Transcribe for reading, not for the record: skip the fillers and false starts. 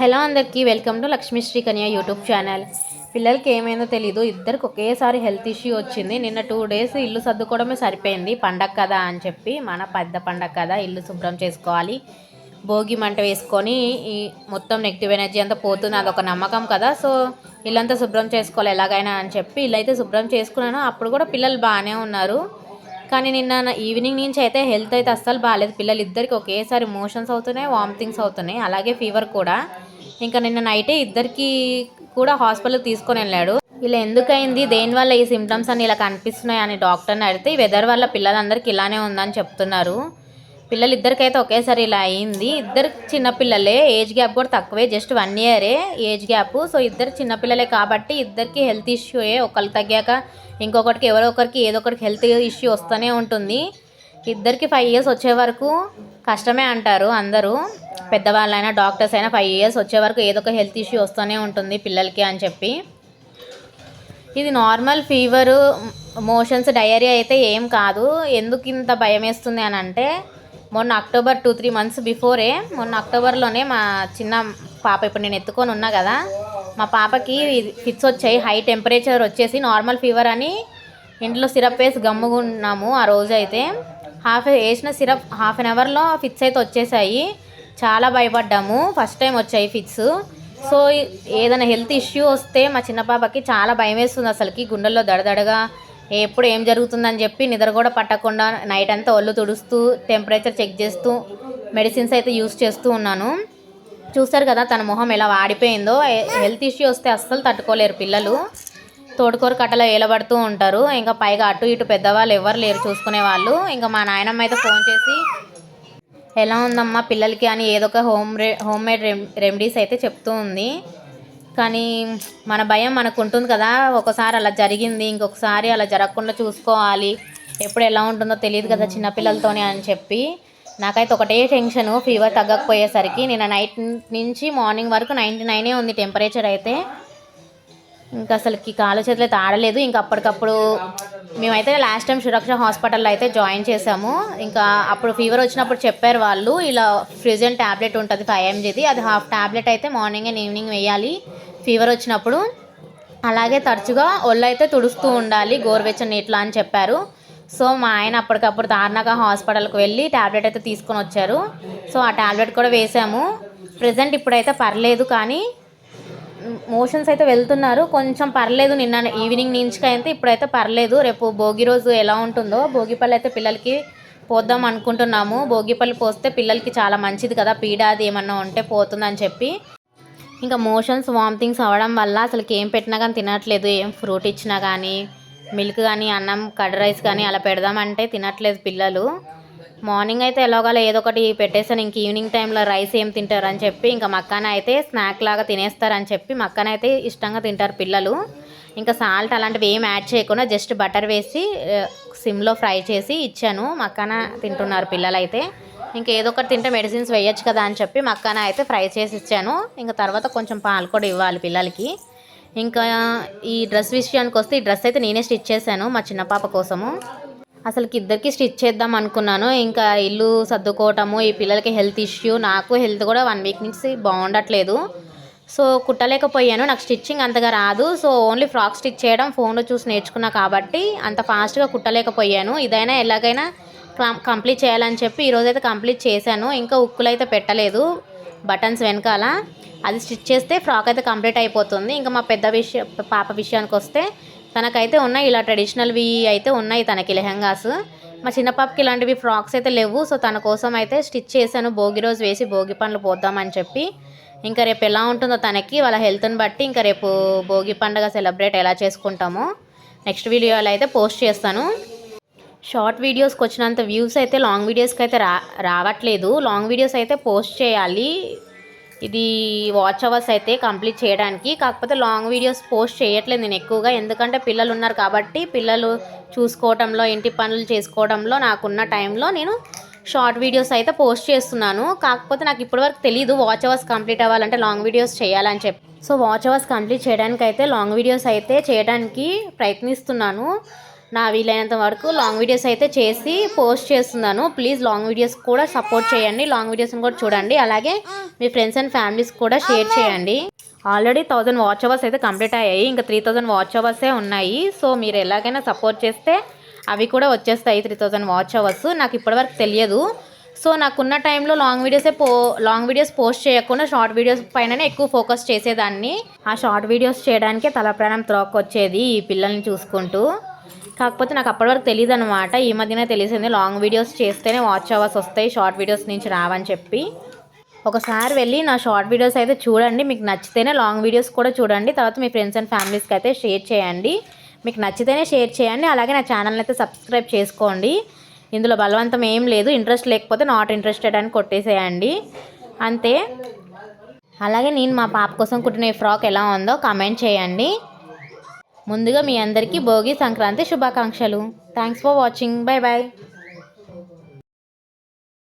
Hello అందరికీ welcome to Lakshmi Sri Kanya YouTube channel. పిల్లలకి ఏమైందో తెలీదు, ఇద్దరికి ఒకేసారి హెల్త్ ఇష్యూ వచ్చింది. నిన్న 2 డేస్ ఇల్లు సర్దుకోవడమే సరిపోయింది. పండగ కదా అని చెప్పి, మన పెద్ద పండగ కదా, ఇల్లు శుభ్రం చేసుకోవాలి, భోగి మంట వేసుకొని ఈ మొత్తం నెగిటివ్ ఎనర్జీ అంతా పోతుంది, అదొక నమ్మకం కదా. సో ఇల్లంతా శుభ్రం చేసుకోవాలి ఎలాగైనా అని చెప్పి ఇల్లు అయితే శుభ్రం చేసుకున్నాను. అప్పుడు కూడా పిల్లలు బాగానే ఉన్నారు, కానీ నిన్న ఈవినింగ్ నుంచి అయితే హెల్త్ అయితే అస్సలు బాగాలేదు. పిల్లలు ఇద్దరికి ఒకేసారి మోషన్స్ అవుతున్నాయి, వామిటింగ్స్ అవుతున్నాయి, అలాగే ఫీవర్ కూడా. ఇంకా నిన్న నైటే ఇద్దరికి కూడా హాస్పిటల్కి తీసుకొని వెళ్ళాడు. ఇలా ఎందుకైంది, దేనివల్ల ఈ సిమ్టమ్స్ అన్ని ఇలా కనిపిస్తున్నాయి అని డాక్టర్ని అడిగితే, ఈ వెదర్ వల్ల పిల్లలందరికీ ఇలానే ఉందని చెప్తున్నారు. పిల్లలు ఇద్దరికైతే ఒకేసారి ఇలా అయింది. ఇద్దరు చిన్నపిల్లలే, ఏజ్ గ్యాప్ కూడా తక్కువే, జస్ట్ 1 ఇయరే ఏజ్ గ్యాప్. సో ఇద్దరు చిన్నపిల్లలే కాబట్టి ఇద్దరికి హెల్త్ ఇష్యూయే. ఒకళ్ళు తగ్గాక ఇంకొకరికి ఎవరో ఒకరికి ఏదో ఒకరికి హెల్త్ ఇష్యూ వస్తూనే ఉంటుంది. ఇద్దరికి 5 ఇయర్స్ వచ్చే వరకు కష్టమే అంటారు అందరూ, పెద్దవాళ్ళైనా డాక్టర్స్ అయినా 5 ఇయర్స్ వచ్చే వరకు ఏదో ఒక హెల్త్ ఇష్యూ వస్తూనే ఉంటుంది పిల్లలకి అని చెప్పి. ఇది నార్మల్ ఫీవరు, మోషన్స్, డయేరియా అయితే ఏం కాదు. ఎందుకు ఇంత భయం వేస్తుంది అని అంటే, మొన్న అక్టోబర్ 2-3 మంత్స్ బిఫోరే, మొన్న అక్టోబర్లోనే మా చిన్న పాప, ఇప్పుడు నేను ఎత్తుకొని ఉన్నా కదా, మా పాపకి ఫిట్స్ వచ్చాయి. హై టెంపరేచర్ వచ్చేసి నార్మల్ ఫీవర్ అని ఇంట్లో సిరప్ వేసి గమ్ముకున్నాము. ఆ రోజు అయితే వేసిన సిరప్ హాఫ్ అన్ అవర్లో ఫిట్స్ అయితే వచ్చేసాయి. చాలా భయపడ్డాము, ఫస్ట్ టైం వచ్చాయి ఫిట్స్. సో ఏదైనా హెల్త్ ఇష్యూ వస్తే మా చిన్న పాపకి చాలా భయం వేస్తుంది అసలుకి, గుండెల్లో దడదడగా, ఎప్పుడు ఏం జరుగుతుందని చెప్పి నిద్ర కూడా పట్టకుండా నైట్ అంతా ఒళ్ళు తుడుస్తూ టెంపరేచర్ చెక్ చేస్తూ మెడిసిన్స్ అయితే యూస్ చేస్తూ ఉన్నాను. చూస్తారు కదా తన మొహం ఎలా వాడిపోయిందో. హెల్త్ ఇష్యూ వస్తే అస్సలు తట్టుకోలేరు పిల్లలు, తోడుకోరు కట్టలో ఏలబడుతూ ఉంటారు. ఇంకా పైగా అటు ఇటు పెద్దవాళ్ళు ఎవరు లేరు చూసుకునే వాళ్ళు. ఇంకా మా నాయనమ్మ అయితే ఫోన్ చేసి ఎలా ఉందమ్మా పిల్లలకి అని ఏదో ఒక హోమ్ మేడ్ రెమెడీస్ అయితే చెప్తూ ఉంది. కానీ మన భయం మనకు ఉంటుంది కదా, ఒకసారి అలా జరిగింది, ఇంకొకసారి అలా జరగకుండా చూసుకోవాలి, ఎప్పుడు ఎలా ఉంటుందో తెలియదు కదా చిన్నపిల్లలతోనే అని చెప్పి. నాకైతే ఒకటే టెన్షను, ఫీవర్ తగ్గకపోయేసరికి. నిన్న నైట్ నుంచి మార్నింగ్ వరకు 99 ఉంది టెంపరేచర్ అయితే. ఇంకా అసలుకి కాలు చేతులు అయితే ఆడలేదు. ఇంకా అప్పటికప్పుడు మేమైతే లాస్ట్ టైం సురక్ష హాస్పిటల్లో అయితే జాయిన్ చేసాము. ఇంకా అప్పుడు ఫీవర్ వచ్చినప్పుడు చెప్పారు వాళ్ళు, ఇలా ఫ్రిజన్ ట్యాబ్లెట్ ఉంటుంది 5 mgది, అది హాఫ్ ట్యాబ్లెట్ అయితే మార్నింగ్ అండ్ ఈవినింగ్ వేయాలి ఫీవర్ వచ్చినప్పుడు. అలాగే తరచుగా ఒళ్ళు అయితే తుడుస్తూ ఉండాలి గోరువెచ్చని నీటిలో అని చెప్పారు. సో మా ఆయన అప్పటికప్పుడు తార్నాక హాస్పిటల్కి వెళ్ళి ట్యాబ్లెట్ అయితే తీసుకొని వచ్చారు. సో ఆ ట్యాబ్లెట్ కూడా వేసాము. ప్రజెంట్ ఇప్పుడైతే పర్లేదు, కానీ మోషన్స్ అయితే వెళ్తున్నారు, కొంచెం పర్లేదు. నిన్న ఈవినింగ్ నుంచి అయితే ఇప్పుడైతే పర్లేదు. రేపు భోగి రోజు ఎలా ఉంటుందో, భోగిపల్లి అయితే పిల్లలకి పోద్దాం అనుకుంటున్నాము. భోగిపల్లి పోస్తే పిల్లలకి చాలా మంచిది కదా, పీడ అది ఏమన్నా ఉంటే పోతుందని చెప్పి. ఇంకా మోషన్స్ వామిటింగ్స్ అవ్వడం వల్ల అసలుకి ఏం పెట్టినా కానీ తినట్లేదు. ఏం ఫ్రూట్ ఇచ్చినా కానీ, మిల్క్ కానీ, అన్నం కర్డ్ రైస్ కానీ అలా పెడదామంటే తినట్లేదు పిల్లలు. మార్నింగ్ అయితే ఎలాగోలా ఏదో ఒకటి పెట్టేసాను. ఇంక ఈవినింగ్ టైంలో రైస్ ఏం తింటారని చెప్పి, ఇంకా మక్కాన అయితే స్నాక్ లాగా తినేస్తారని చెప్పి మక్కాన అయితే ఇష్టంగా తింటారు పిల్లలు. ఇంకా సాల్ట్ అలాంటివి ఏం యాడ్ చేయకుండా జస్ట్ బటర్ వేసి సిమ్లో ఫ్రై చేసి ఇచ్చాను. మక్కాన తింటున్నారు పిల్లలు అయితే. ఇంకా ఏదో ఒకటి తింటే మెడిసిన్స్ వేయచ్చు కదా అని చెప్పి మక్కాన అయితే ఫ్రై చేసి ఇచ్చాను. ఇంకా తర్వాత కొంచెం పాలు కూడా ఇవ్వాలి పిల్లలకి. ఇంకా ఈ డ్రెస్ విషయానికి వస్తే, ఈ డ్రెస్ అయితే నేనే స్టిచ్ చేశాను మా చిన్న పాప కోసము. అసలుకి ఇద్దరికి స్టిచ్ చేద్దాం అనుకున్నాను. ఇంకా ఇల్లు సర్దుకోవటము, ఈ పిల్లలకి హెల్త్ ఇష్యూ, నాకు హెల్త్ కూడా 1 వీక్ నుంచి బాగుండట్లేదు. సో కుట్టలేకపోయాను, నాకు స్టిచ్చింగ్ అంతగా రాదు. సో ఓన్లీ ఫ్రాక్ స్టిచ్ చేయడం ఫోన్లో చూసి నేర్చుకున్నా కాబట్టి అంత ఫాస్ట్గా కుట్టలేకపోయాను. ఇదైనా ఎలాగైనా కంప్లీట్ చేయాలని చెప్పి ఈరోజైతే కంప్లీట్ చేశాను. ఇంకా ఉక్కులు అయితే పెట్టలేదు బటన్స్ వెనకాల, అది స్టిచ్ చేస్తే ఫ్రాక్ అయితే కంప్లీట్ అయిపోతుంది. ఇంకా మా పాప విషయానికి వస్తే, తనకైతే ఉన్నాయి ఇలా ట్రెడిషనల్వి అయితే ఉన్నాయి తనకి లెహంగాస్. మా చిన్న పాపకి ఇలాంటివి ఫ్రాక్స్ అయితే లేవు. సో తన కోసం అయితే స్టిచ్ చేశాను, భోగి రోజు వేసి భోగి పండ్లు పోద్దామని చెప్పి. ఇంకా రేపు ఎలా ఉంటుందో తనకి, వాళ్ళ హెల్త్ని బట్టి ఇంకా రేపు భోగి పండుగ సెలబ్రేట్ ఎలా చేసుకుంటామో నెక్స్ట్ వీడియోలో అయితే పోస్ట్ చేస్తాను. షార్ట్ వీడియోస్కి వచ్చినంత వ్యూస్ అయితే లాంగ్ వీడియోస్కి అయితే రావట్లేదు. లాంగ్ వీడియోస్ అయితే పోస్ట్ చేయాలి, ఇది వాచ్ అవర్స్ అయితే కంప్లీట్ చేయడానికి. కాకపోతే లాంగ్ వీడియోస్ పోస్ట్ చేయట్లేదు నేను ఎక్కువగా, ఎందుకంటే పిల్లలు ఉన్నారు కాబట్టి పిల్లలు చూసుకోవడంలో, ఇంటి పనులు చేసుకోవడంలో నాకున్న టైంలో నేను షార్ట్ వీడియోస్ అయితే పోస్ట్ చేస్తున్నాను. కాకపోతే నాకు ఇప్పటివరకు తెలియదు వాచ్ అవర్స్ కంప్లీట్ అవ్వాలంటే లాంగ్ వీడియోస్ చేయాలని చెప్పి. సో వాచ్ అవర్స్ కంప్లీట్ చేయడానికి అయితే లాంగ్ వీడియోస్ అయితే చేయడానికి ప్రయత్నిస్తున్నాను. నా వీలైనంత వరకు లాంగ్ వీడియోస్ అయితే చేసి పోస్ట్ చేస్తున్నాను. ప్లీజ్ లాంగ్ వీడియోస్ కూడా సపోర్ట్ చేయండి, లాంగ్ వీడియోస్ని కూడా చూడండి. అలాగే మీ ఫ్రెండ్స్ అండ్ ఫ్యామిలీస్ కూడా షేర్ చేయండి. ఆల్రెడీ 1000 వాచ్ అవర్స్ అయితే కంప్లీట్ అయ్యాయి, ఇంకా 3000 వాచ్ అవర్సే ఉన్నాయి. సో మీరు ఎలాగైనా సపోర్ట్ చేస్తే అవి కూడా వచ్చేస్తాయి 3000 వాచ్ అవర్స్. నాకు ఇప్పటివరకు తెలియదు. సో నాకున్న టైంలో లాంగ్ వీడియోస్ పోస్ట్ చేయకుండా షార్ట్ వీడియోస్ పైననే ఎక్కువ ఫోకస్ చేసేదాన్ని. ఆ షార్ట్ వీడియోస్ చేయడానికే తల ప్రాణం త్రోక్కొచ్చేది ఈ పిల్లల్ని చూసుకుంటూ. కాకపోతే నాకు అప్పటివరకు తెలియదు అనమాట. ఈ మధ్యనే తెలిసింది లాంగ్ వీడియోస్ చేస్తేనే వాచ్ అవర్స్ వస్తాయి, షార్ట్ వీడియోస్ నుంచి రావని చెప్పి. ఒకసారి వెళ్ళి నా షార్ట్ వీడియోస్ అయితే చూడండి, మీకు నచ్చితేనే లాంగ్ వీడియోస్ కూడా చూడండి. తర్వాత మీ ఫ్రెండ్స్ అండ్ ఫ్యామిలీస్కి అయితే షేర్ చేయండి. మీకు నచ్చితేనే షేర్ చేయండి. అలాగే నా ఛానల్ని అయితే సబ్స్క్రైబ్ చేసుకోండి. ఇందులో బలవంతం ఏం లేదు, ఇంట్రెస్ట్ లేకపోతే నాట్ ఇంట్రెస్టెడ్ అని కొట్టేసేయండి అంతే. అలాగే నేను మా పాప కోసం కుట్టిన ఈ ఫ్రాక్ ఎలా ఉందో కామెంట్ చేయండి. ముందుగా మీ అందరికీ భోగి సంక్రాంతి శుభాకాంక్షలు. Thanks for watching. Bye bye.